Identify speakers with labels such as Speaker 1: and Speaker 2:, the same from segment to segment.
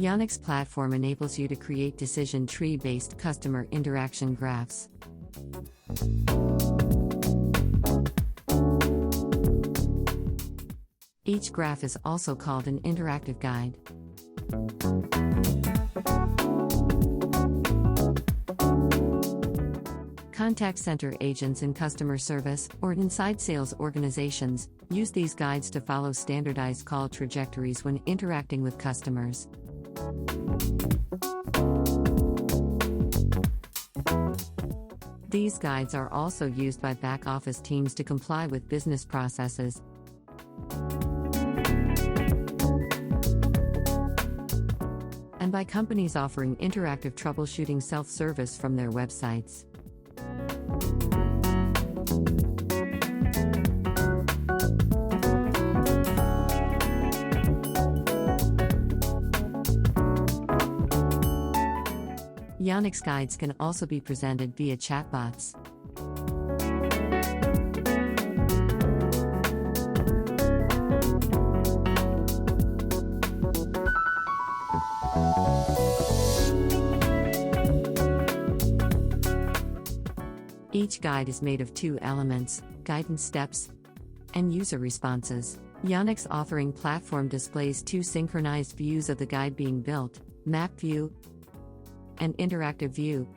Speaker 1: Yonyx platform enables you to create decision tree-based customer interaction graphs. Each graph is also called an interactive guide. Contact center agents in customer service or inside sales organizations use these guides to follow standardized call trajectories when interacting with customers. These guides are also used by back-office teams to comply with business processes. And by companies offering interactive troubleshooting self-service from their websites. Yonyx guides can also be presented via chatbots. Each guide is made of two elements: guidance steps and user responses. Yonyx authoring platform displays two synchronized views of the guide being built: map view and interactive view.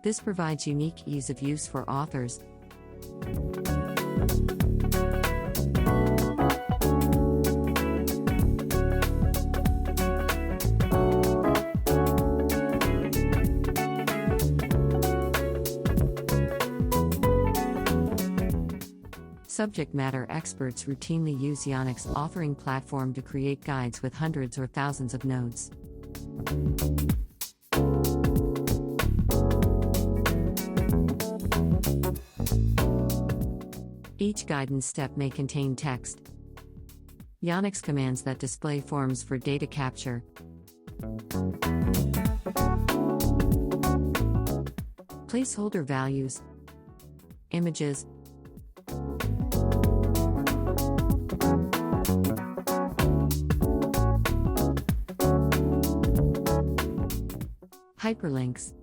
Speaker 1: This provides unique ease of use for authors. Subject matter experts routinely use Yonyx authoring platform to create guides with hundreds or thousands of nodes. Each guidance step may contain text. Yonyx commands that display forms for data capture. Placeholder values, images, hyperlinks.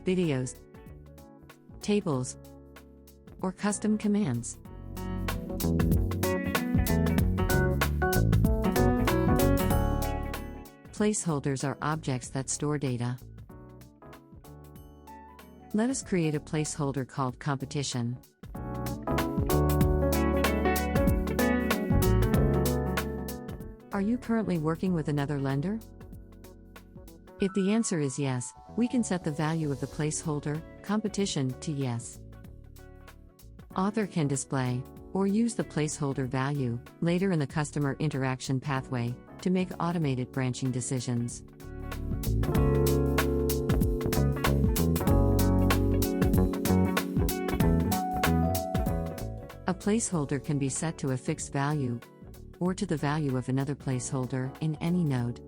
Speaker 1: Videos, tables, or custom commands. Placeholders are objects that store data. Let us create a placeholder called competition. Are you currently working with another lender? If the answer is yes, we can set the value of the placeholder, competition, to yes. Author can display, or use the placeholder value, later in the customer interaction pathway, to make automated branching decisions. A placeholder can be set to a fixed value, or to the value of another placeholder in any node.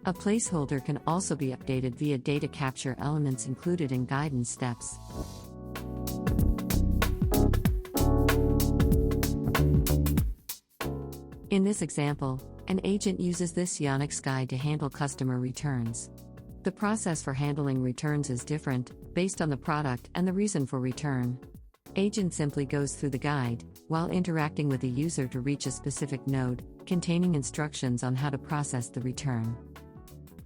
Speaker 1: A placeholder can also be updated via data capture elements included in guidance steps. In this example, an agent uses this Yonyx guide to handle customer returns. The process for handling returns is different, based on the product and the reason for return. Agent simply goes through the guide, while interacting with the user to reach a specific node, containing instructions on how to process the return.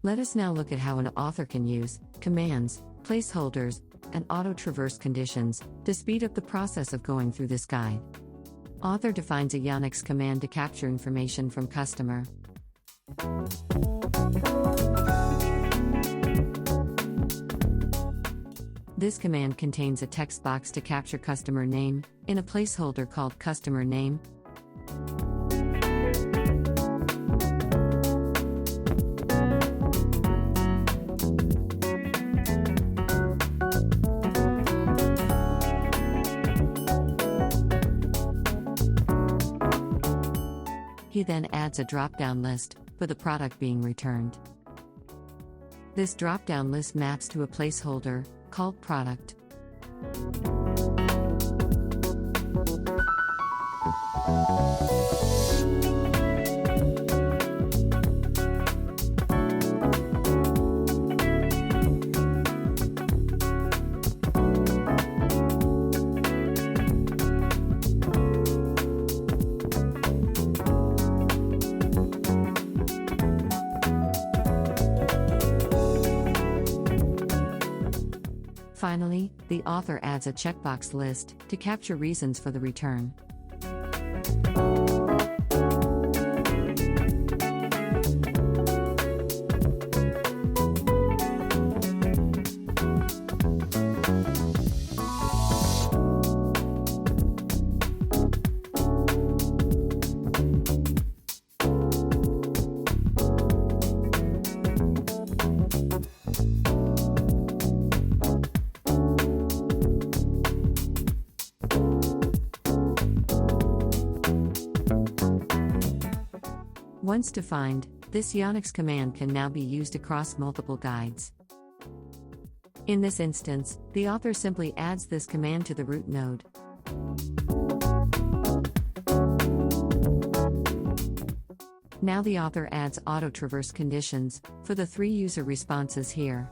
Speaker 1: Let us now look at how an author can use commands, placeholders, and auto-traverse conditions to speed up the process of going through this guide. Author defines a Yonyx command to capture information from customer. This command contains a text box to capture customer name, in a placeholder called customer name. He then adds a drop-down list for the product being returned. This drop-down list maps to a placeholder called product. Finally, the author adds a checkbox list to capture reasons for the return. Once defined, this Yonyx command can now be used across multiple guides. In this instance, the author simply adds this command to the root node. Now the author adds auto-traverse conditions for the 3 user responses here.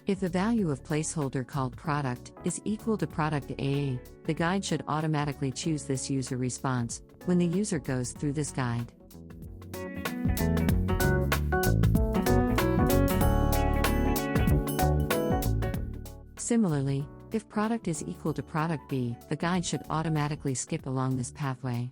Speaker 1: If the value of placeholder called product is equal to product AA, the guide should automatically choose this user response when the user goes through this guide. Similarly, if product is equal to product B, the guide should automatically skip along this pathway.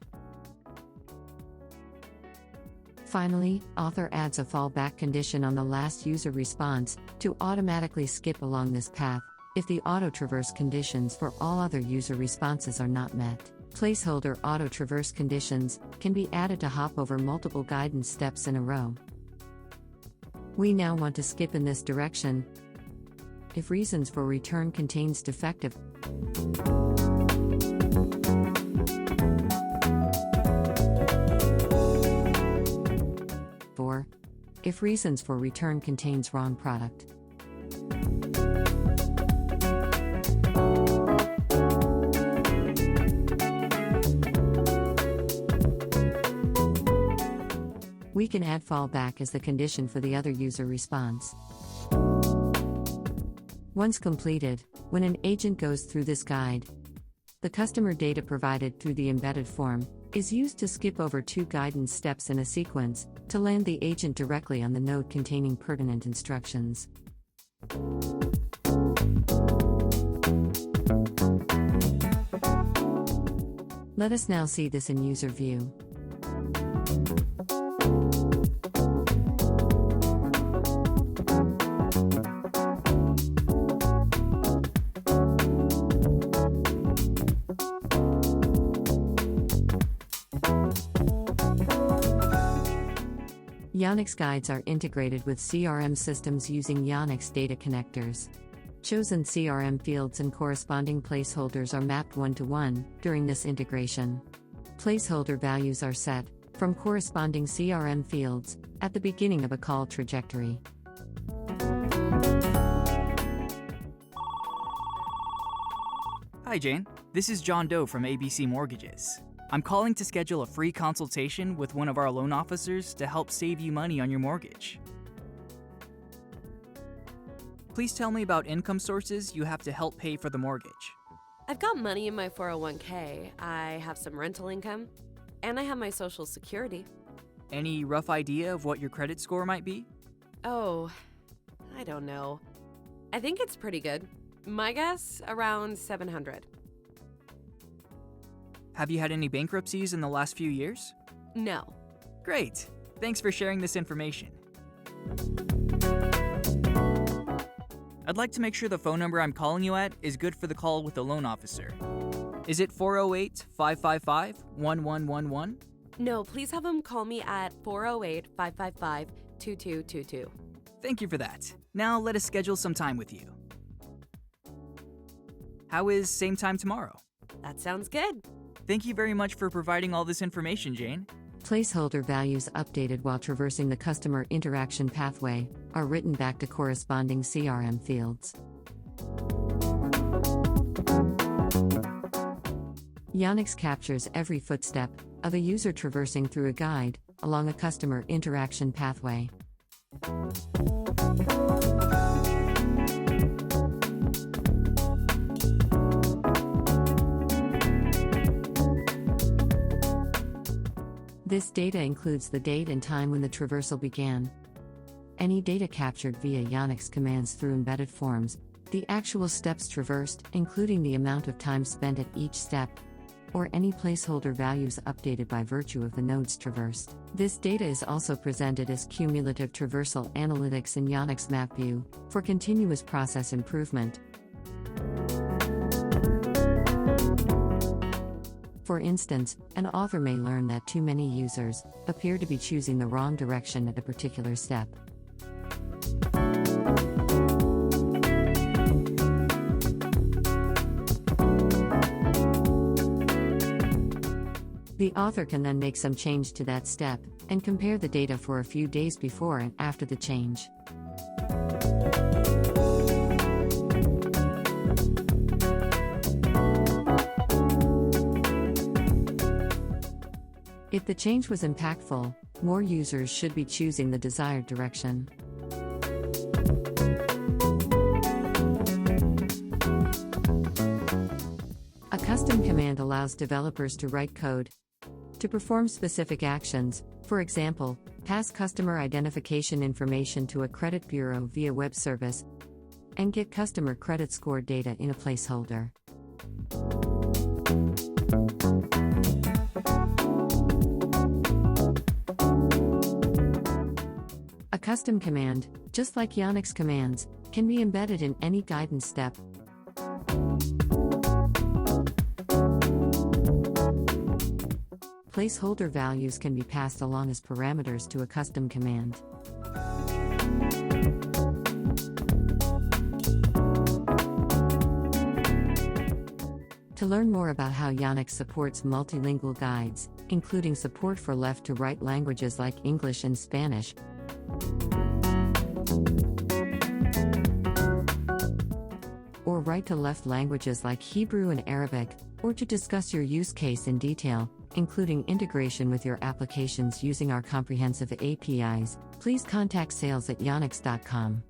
Speaker 1: Finally, author adds a fallback condition on the last user response to automatically skip along this path if the auto-traverse conditions for all other user responses are not met. Placeholder auto-traverse conditions can be added to hop over multiple guidance steps in a row. We now want to skip in this direction if reasons for return contains defective. If reasons for return contains wrong product. We can add fallback as the condition for the other user response. Once completed, when an agent goes through this guide, the customer data provided through the embedded form is used to skip over 2 guidance steps in a sequence to land the agent directly on the node containing pertinent instructions. Let us now see this in user view. Yonyx guides are integrated with CRM systems using Yonyx data connectors. Chosen CRM fields and corresponding placeholders are mapped one-to-one during this integration. Placeholder values are set from corresponding CRM fields at the beginning of a call trajectory.
Speaker 2: Hi Jane, this is John Doe from ABC Mortgages. I'm calling to schedule a free consultation with one of our loan officers to help save you money on your mortgage. Please tell me about income sources you have to help pay for the mortgage.
Speaker 3: I've got money in my 401k, I have some rental income, and I have my Social Security.
Speaker 2: Any rough idea of what your credit score might be?
Speaker 3: Oh, I don't know. I think it's pretty good. My guess, around 700.
Speaker 2: Have you had any bankruptcies in the last few years?
Speaker 3: No.
Speaker 2: Great. Thanks for sharing this information. I'd like to make sure the phone number I'm calling you at is good for the call with the loan officer. Is it 408-555-1111?
Speaker 3: No, please have him call me at 408-555-2222.
Speaker 2: Thank you for that. Now let us schedule some time with you. How is same time tomorrow?
Speaker 3: That sounds good.
Speaker 2: Thank you very much for providing all this information, Jane.
Speaker 1: Placeholder values updated while traversing the customer interaction pathway are written back to corresponding CRM fields. Yonyx captures every footstep of a user traversing through a guide along a customer interaction pathway. This data includes the date and time when the traversal began, any data captured via Yonyx commands through embedded forms, the actual steps traversed, including the amount of time spent at each step, or any placeholder values updated by virtue of the nodes traversed. This data is also presented as cumulative traversal analytics in Yonyx Map View for continuous process improvement. For instance, an author may learn that too many users appear to be choosing the wrong direction at a particular step. The author can then make some change to that step and compare the data for a few days before and after the change. If the change was impactful, more users should be choosing the desired direction. A custom command allows developers to write code to perform specific actions, for example, pass customer identification information to a credit bureau via web service, and get customer credit score data in a placeholder. A custom command, just like Yonyx commands, can be embedded in any guidance step. Placeholder values can be passed along as parameters to a custom command. To learn more about how Yonyx supports multilingual guides, including support for left-to-right languages like English and Spanish, or right-to-left languages like Hebrew and Arabic, or to discuss your use case in detail, including integration with your applications using our comprehensive APIs, please contact sales@yonyx.com.